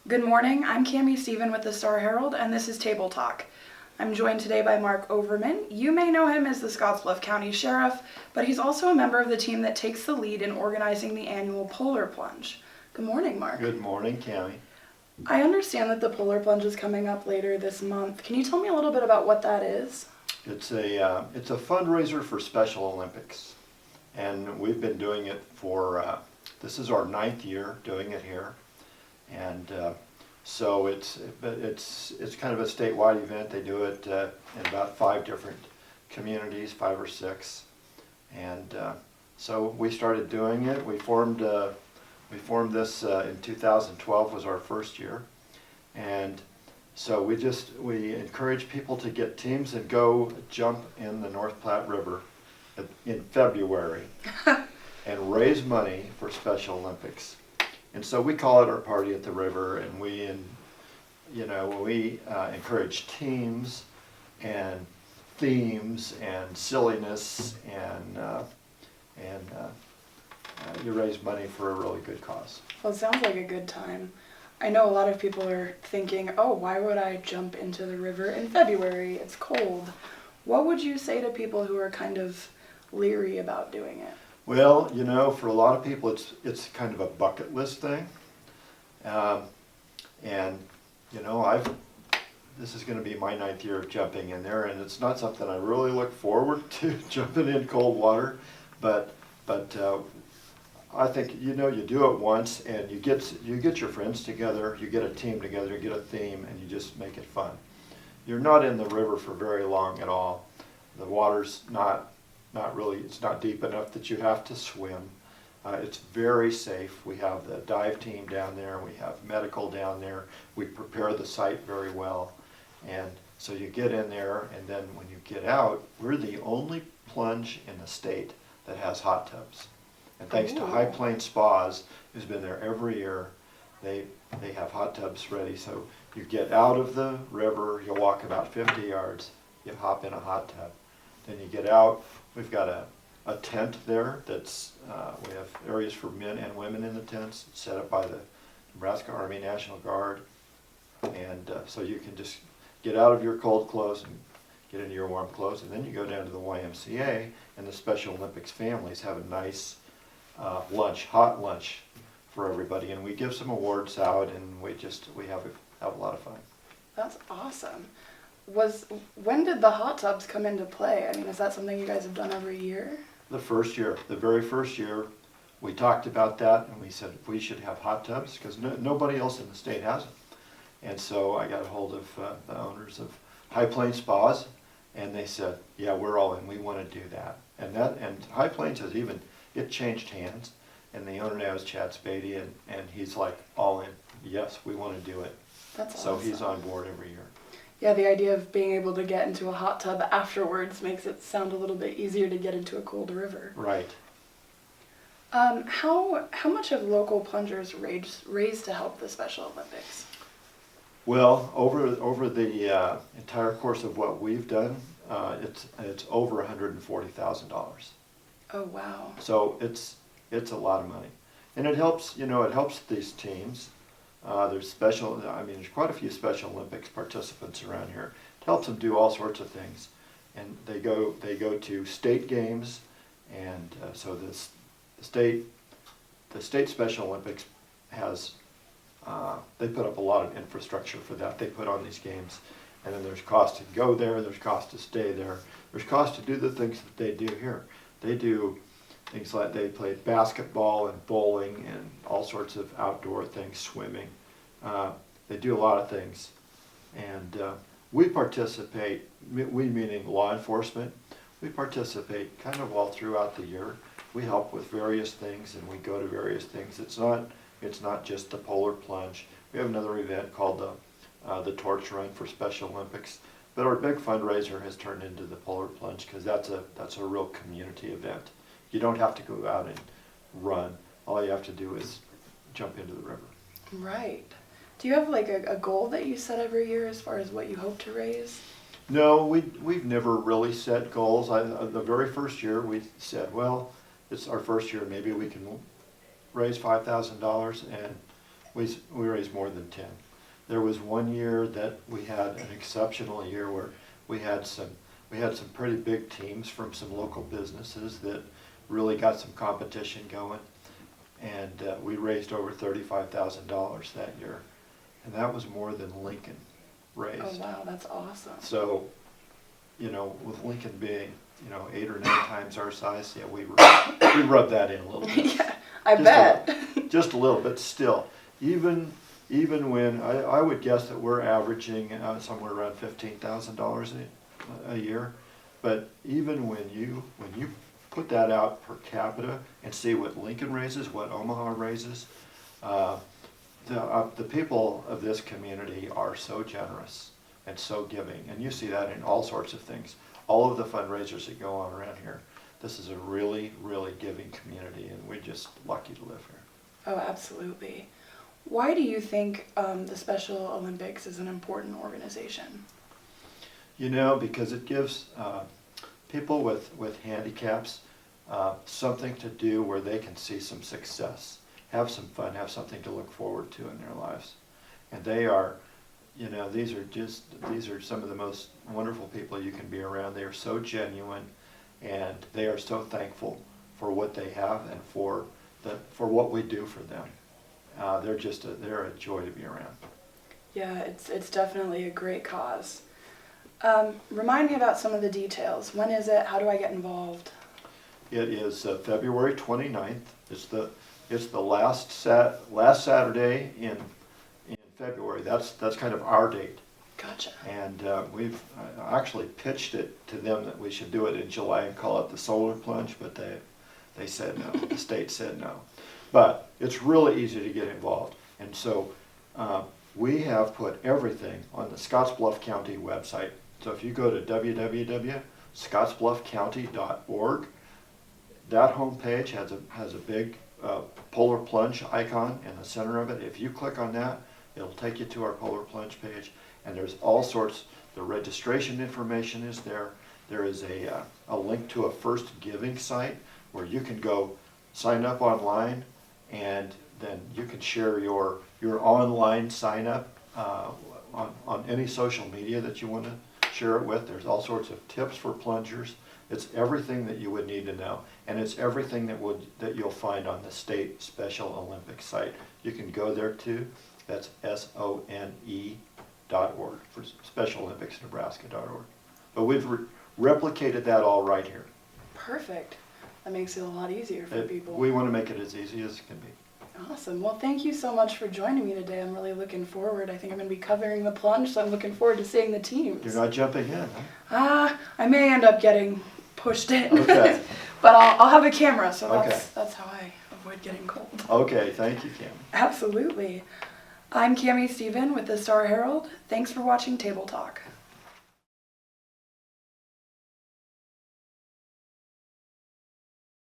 Good morning, I'm Cami Stephen with the Star Herald, and this is Table Talk. I'm joined today by Mark Overman. You may know him as the Scottsbluff County Sheriff, but he's also a member of the team that takes the lead in organizing the annual Polar Plunge. Good morning, Mark. Good morning, Cami. I understand that the Polar Plunge is coming up later this month. Can you tell me a little bit about what that is? It's a fundraiser for Special Olympics, and we've been doing it for this is our 9th year doing it here, and so it's kind of a statewide event. They do it in about 5 different communities, 5 or 6, and so we started doing it. We formed this in 2012 was our first year, and so we encourage people to get teams and go jump in the North Platte River in February and raise money for Special Olympics. And so we call it our party at the river, and we encourage teams and themes and silliness, and you raise money for a really good cause. Well, it sounds like a good time. I know a lot of people are thinking, oh, why would I jump into the river in February? It's cold. What would you say to people who are kind of leery about doing it? Well, for a lot of people, it's kind of a bucket list thing, and this is going to be my 9th year of jumping in there, and it's not something I really look forward to jumping in cold water, but I think you do it once, and you get your friends together, you get a team together, you get a theme, and you just make it fun. You're not in the river for very long at all. The water's not really, it's not deep enough that you have to swim. It's very safe. We have the dive team down there, we have medical down there, we prepare the site very well, and so you get in there, and then when you get out, we're the only plunge in the state that has hot tubs. And thanks to High Plains Spas, who's been there every year, they have hot tubs ready. So you get out of the river, you walk about 50 yards, you hop in a hot tub. Then you get out, we've got a tent there that's, we have areas for men and women in the tents, set up by the Nebraska Army National Guard. And so you can just get out of your cold clothes and get into your warm clothes. And then you go down to the YMCA, and the Special Olympics families have a nice hot lunch for everybody, and we give some awards out, and we have a lot of fun. That's awesome. When did the hot tubs come into play? I mean, is that something you guys have done every year? The very first year, we talked about that, and we said we should have hot tubs because nobody else in the state has them. And so I got a hold of the owners of High Plains Spas, and they said, yeah, we're all in, we want to do that. And High Plains it changed hands, and the owner now is Chad Spady, and he's like all in. Yes, we want to do it. That's so awesome. He's on board every year. Yeah, the idea of being able to get into a hot tub afterwards makes it sound a little bit easier to get into a cold river. Right. How much have local plungers raised to help the Special Olympics? Well, over the entire course of what we've done, it's over $140,000. Oh wow! So it's a lot of money, and it helps these teams. There's quite a few Special Olympics participants around here. It helps them do all sorts of things, and they go to state games, and so the state Special Olympics has they put up a lot of infrastructure for that. They put on these games, and then there's cost to go there, there's cost to stay there, there's cost to do the things that they do here. They do things like they play basketball and bowling and all sorts of outdoor things, swimming. They do a lot of things. And we participate, we meaning law enforcement, we participate kind of all throughout the year. We help with various things, and we go to various things. It's not just the Polar Plunge. We have another event called the Torch Run for Special Olympics. But our big fundraiser has turned into the Polar Plunge because that's a real community event. You don't have to go out and run. All you have to do is jump into the river. Right. Do you have like a goal that you set every year as far as what you hope to raise? No, we've never really set goals. The very first year we said, well, it's our first year, maybe we can raise $5,000, and we raised more than 10. There was one year that we had an exceptional year where we had some pretty big teams from some local businesses that really got some competition going, and we raised over $35,000 that year, and that was more than Lincoln raised. Oh wow, that's awesome. So, with Lincoln being 8 or 9 times our size, yeah, we rubbed that in a little bit. Yeah, I bet. Just a little bit still. Even when I would guess that we're averaging somewhere around $15,000 a year, but even when you put that out per capita and see what Lincoln raises, what Omaha raises, the people of this community are so generous and so giving, and you see that in all sorts of things. All of the fundraisers that go on around here, this is a really, really giving community, and we're just lucky to live here. Oh, absolutely. Why do you think the Special Olympics is an important organization? Because it gives people with handicaps something to do where they can see some success, have some fun, have something to look forward to in their lives. And they are, these are some of the most wonderful people you can be around. They are so genuine, and they are so thankful for what they have and for what we do for them. They're a joy to be around. Yeah, it's definitely a great cause. Remind me about some of the details. When is it? How do I get involved? It is February 29th. It's the last Saturday in February. That's kind of our date. Gotcha. And we've actually pitched it to them that we should do it in July and call it the Solar Plunge, but they said no. The state said no. But it's really easy to get involved. And so we have put everything on the Scottsbluff County website. So if you go to www.scottsbluffcounty.org, that homepage has a big Polar Plunge icon in the center of it. If you click on that, it'll take you to our Polar Plunge page, and there's all sorts. The registration information is there. There is a link to a First Giving site where you can go sign up online, and then you can share your online sign up on any social media that you want to share it with. There's all sorts of tips for plungers. It's everything that you would need to know, and it's everything that you'll find on the state Special Olympics site. You can go there too. That's SONE.org for SpecialOlympicsNebraska.org. But we've replicated that all right here. Perfect. That makes it a lot easier for people. We want to make it as easy as it can be. Awesome. Well, thank you so much for joining me today. I'm really looking forward. I think I'm going to be covering the plunge, so I'm looking forward to seeing the teams. You're not jumping in, huh? I may end up getting pushed in. Okay. But I'll have a camera, so Okay. That's how I avoid getting cold. Okay, thank you, Cam. Absolutely. I'm Cami Stephen with the Star Herald. Thanks for watching Table Talk.